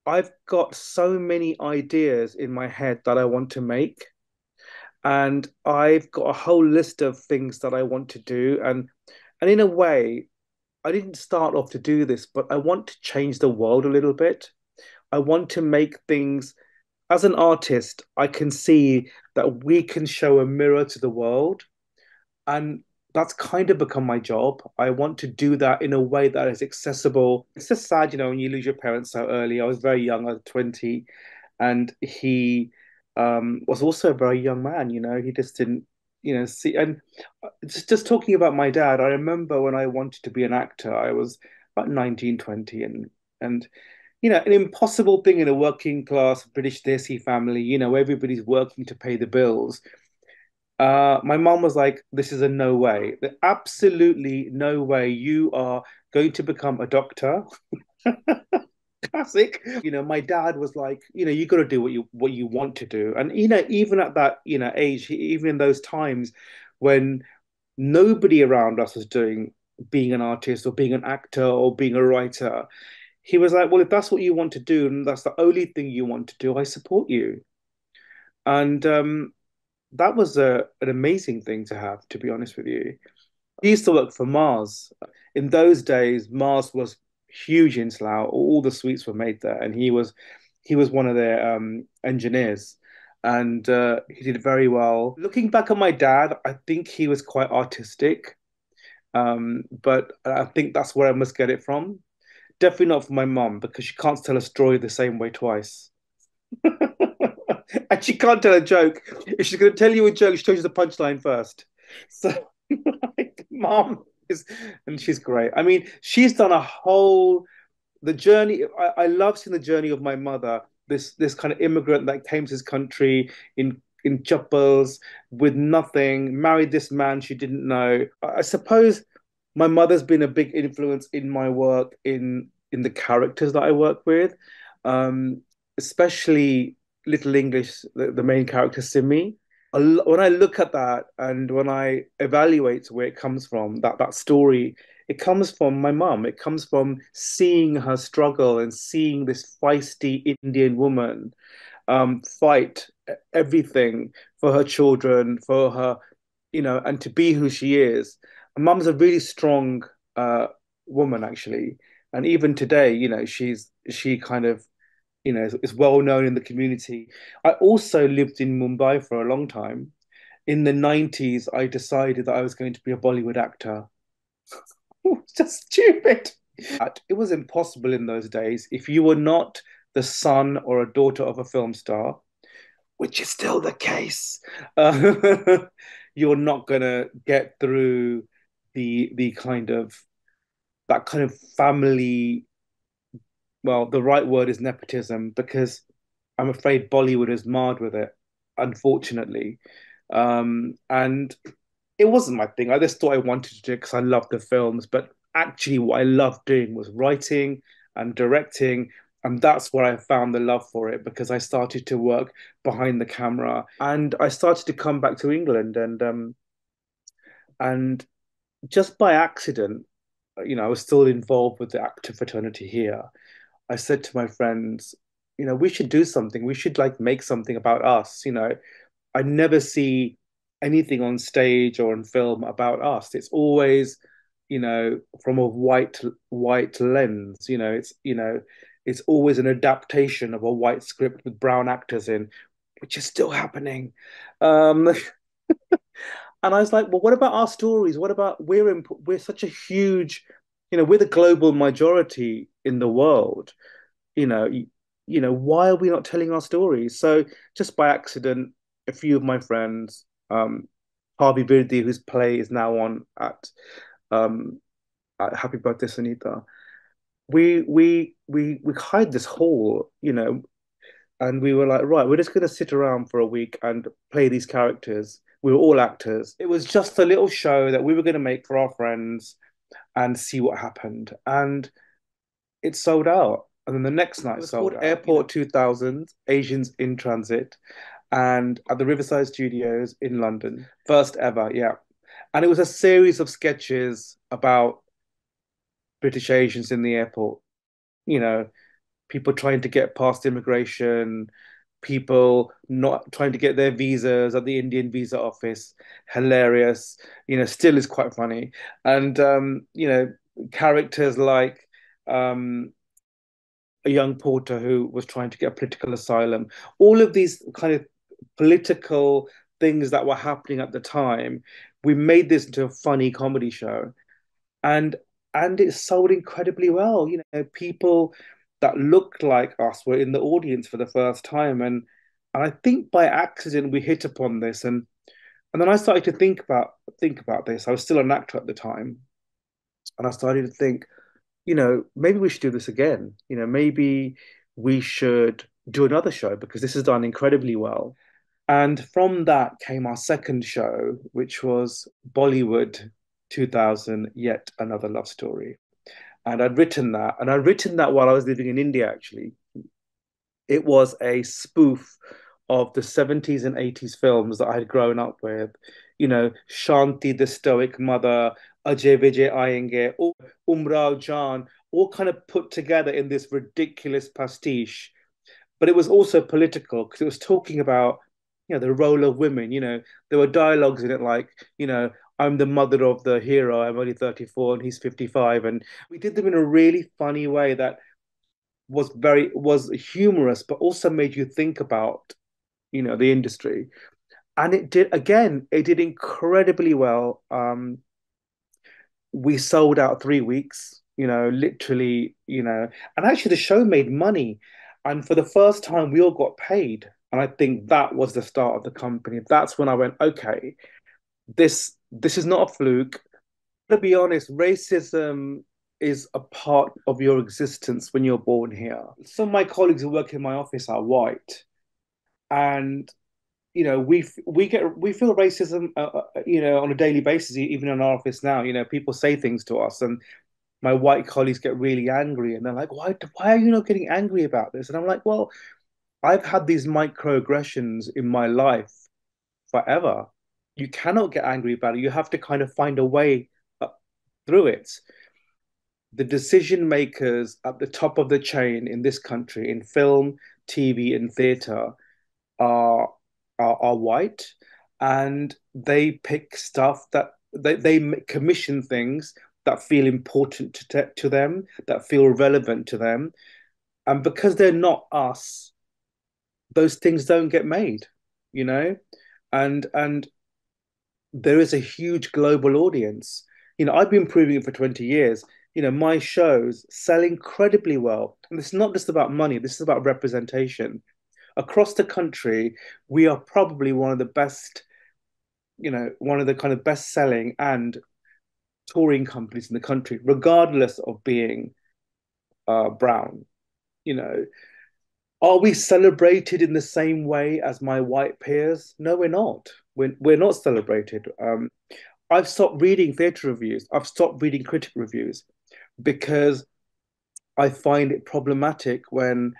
I've got so many ideas in my head that I want to make, and I've got a whole list of things that I want to do. And in a way, I didn't start off to do this, but I want to change the world a little bit. I want to make things, as an artist, I can see that we can show a mirror to the world. And that's kind of become my job. I want to do that in a way that is accessible. It's just sad, when you lose your parents so early. I was very young, I was 20, and he was also a very young man, he just didn't, see. And just talking about my dad, I remember when I wanted to be an actor, I was about 19, 20, and an impossible thing in a working class British Desi family, everybody's working to pay the bills. My mom was like, "This is a no way. Absolutely no way. You are going to become a doctor." Classic. My dad was like, you got to do what you want to do. And even at that, age, even in those times when nobody around us was doing being an artist or being an actor or being a writer, he was like, "Well, if that's what you want to do and that's the only thing you want to do, I support you." And that was an amazing thing to have, to be honest with you. He used to work for Mars. In those days, Mars was huge in Slough. All the sweets were made there, and he was one of their engineers, and he did very well. Looking back at my dad, I think he was quite artistic, but I think that's where I must get it from. Definitely not from my mum because she can't tell a story the same way twice. And she can't tell a joke. If she's going to tell you a joke, she tells you the punchline first. So, like, mom is, and she's great. I mean, she's done a whole the journey. I love seeing the journey of my mother. This kind of immigrant that came to this country in chappals with nothing, married this man she didn't know. I suppose my mother's been a big influence in my work in the characters that I work with, um, especially Little English, the main character Simi. When I look at that and when I evaluate where it comes from, that story, it comes from my mum. It comes from seeing her struggle and seeing this feisty Indian woman fight everything for her children, for her, and to be who she is. And mum's a really strong woman, actually. And even today, she kind of, is well known in the community. I also lived in Mumbai for a long time. In the 90s, I decided that I was going to be a Bollywood actor. It's just stupid. It was impossible in those days. If you were not the son or a daughter of a film star, which is still the case, you're not gonna get through the kind of that kind of family. Well, the right word is nepotism because I'm afraid Bollywood is marred with it, unfortunately. And it wasn't my thing. I just thought I wanted to do it because I loved the films, but actually, what I loved doing was writing and directing. And that's where I found the love for it because I started to work behind the camera and I started to come back to England and just by accident, I was still involved with the actor fraternity here. I said to my friends, we should do something. We should like make something about us. I never see anything on stage or on film about us. It's always, from a white lens. It's always an adaptation of a white script with brown actors in, which is still happening. Um, and I was like, well, what about our stories? What about we're such a huge, we're the global majority in the world. You know, why are we not telling our stories? So just by accident, a few of my friends, Harvey Birdie, whose play is now on um, at Happy Birthday Sunita, we hired this hall, and we were like, right, we're just going to sit around for a week and play these characters. We were all actors. It was just a little show that we were going to make for our friends and see what happened. And it sold out. And then the next night it was sold called out. Airport 2000, Asians in Transit, and at the Riverside Studios in London. First ever, yeah. And it was a series of sketches about British Asians in the airport. You know, people trying to get past immigration, people not trying to get their visas at the Indian visa office. Hilarious, still is quite funny. And characters like a young porter who was trying to get political asylum. All of these kind of political things that were happening at the time, we made this into a funny comedy show, and it sold incredibly well. People that looked like us were in the audience for the first time, and I think by accident we hit upon this, and then I started to think about this. I was still an actor at the time, and I started to think, maybe we should do this again. Maybe we should do another show because this has done incredibly well. And from that came our second show, which was Bollywood 2000, Yet Another Love Story. And I'd written that while I was living in India, actually. It was a spoof of the 70s and 80s films that I had grown up with. Shanti, the Stoic Mother, Ajay Vijay Ayenge, Umrao Jan, all kind of put together in this ridiculous pastiche. But it was also political because it was talking about, the role of women. There were dialogues in it like, I'm the mother of the hero. I'm only 34 and he's 55. And we did them in a really funny way that was humorous, but also made you think about, the industry. And it did incredibly well. We sold out 3 weeks, literally, and actually the show made money. And for the first time, we all got paid. And I think that was the start of the company. That's when I went, okay, this is not a fluke. To be honest, racism is a part of your existence when you're born here. Some of my colleagues who work in my office are white, and we feel racism, on a daily basis, even in our office now. People say things to us, and my white colleagues get really angry, and they're like, why are you not getting angry about this? And I'm like, well, I've had these microaggressions in my life forever. You cannot get angry about it. You have to kind of find a way through it. The decision makers at the top of the chain in this country, in film, TV, and theatre, are are white, and they pick stuff that they commission things that feel important to them, that feel relevant to them, and because they're not us, those things don't get made, you know, and there is a huge global audience. I've been proving it for 20 years. My shows sell incredibly well. And it's not just about money, this is about representation. Across the country, we are probably one of the best, one of the kind of best selling and touring companies in the country, regardless of being brown. You know, are we celebrated in the same way as my white peers? No, we're not. We're not celebrated. I've stopped reading theatre reviews. I've stopped reading critic reviews because I find it problematic when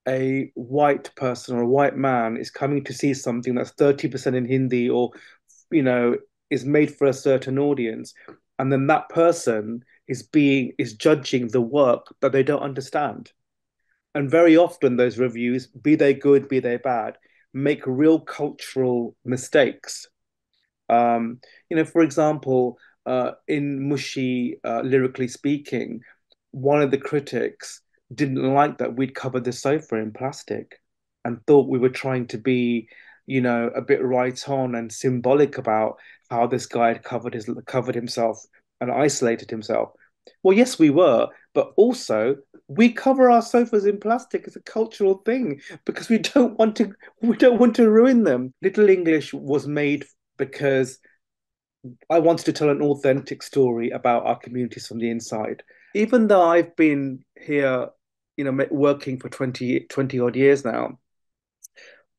a white person or a white man is coming to see something that's 30% in Hindi, or, you know, is made for a certain audience. And then that person is judging the work that they don't understand. And very often those reviews, be they good, be they bad, make real cultural mistakes. For example, in Mushi, lyrically speaking, one of the critics didn't like that we'd covered the sofa in plastic and thought we were trying to be, a bit right on and symbolic about how this guy had covered himself and isolated himself. Well, yes, we were, but also we cover our sofas in plastic as a cultural thing because we don't want to ruin them. Little English was made because I wanted to tell an authentic story about our communities from the inside. Even though I've been here, working for 20 odd years now,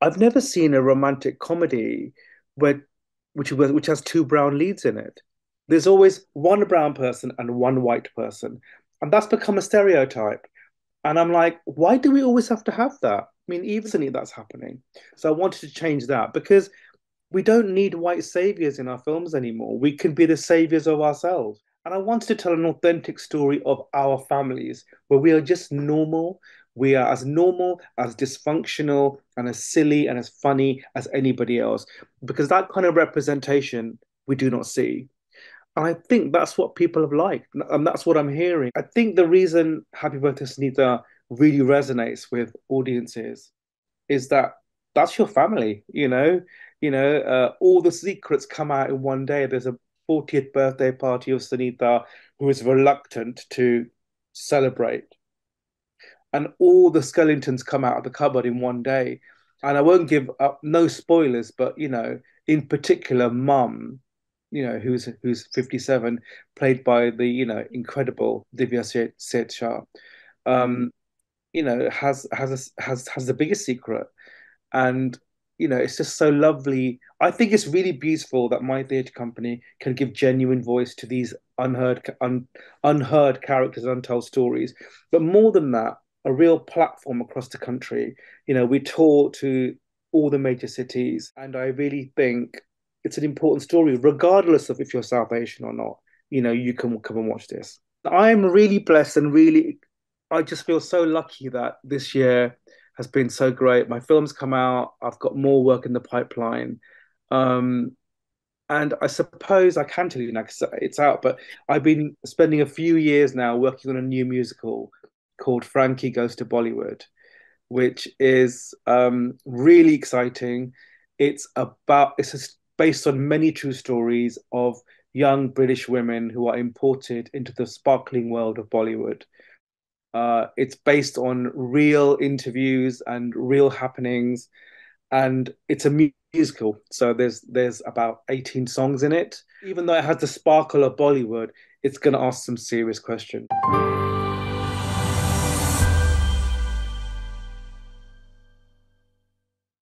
I've never seen a romantic comedy where which has two brown leads in it. There's always one brown person and one white person. And that's become a stereotype. And I'm like, why do we always have to have that? I mean, even that's happening. So I wanted to change that because we don't need white saviors in our films anymore. We can be the saviors of ourselves. And I wanted to tell an authentic story of our families where we are just normal. We are as normal, as dysfunctional, and as silly and as funny as anybody else, because that kind of representation we do not see. And I think that's what people have liked, and that's what I'm hearing. I think the reason Happy Birthday Sunita really resonates with audiences is that that's your family, all the secrets come out in one day. There's a 40th birthday party of Sunita who is reluctant to celebrate, and all the skeletons come out of the cupboard in one day. And I won't give up no spoilers, but in particular, Mum, who's 57, played by the incredible Divya Seth Shah, um, has the biggest secret. And it's just so lovely. I think it's really beautiful that my theatre company can give genuine voice to these unheard characters, untold stories. But more than that, a real platform across the country. We tour to all the major cities, and I really think it's an important story, regardless of if you're South Asian or not. You can come and watch this. I'm really blessed and really, I just feel so lucky that this year has been so great. My film's come out. I've got more work in the pipeline. Um, and I suppose I can tell you now because it's out, but I've been spending a few years now working on a new musical called Frankie Goes to Bollywood, which is really exciting. It's based on many true stories of young British women who are imported into the sparkling world of Bollywood. It's based on real interviews and real happenings, and it's a musical. So there's about 18 songs in it. Even though it has the sparkle of Bollywood, it's going to ask some serious questions.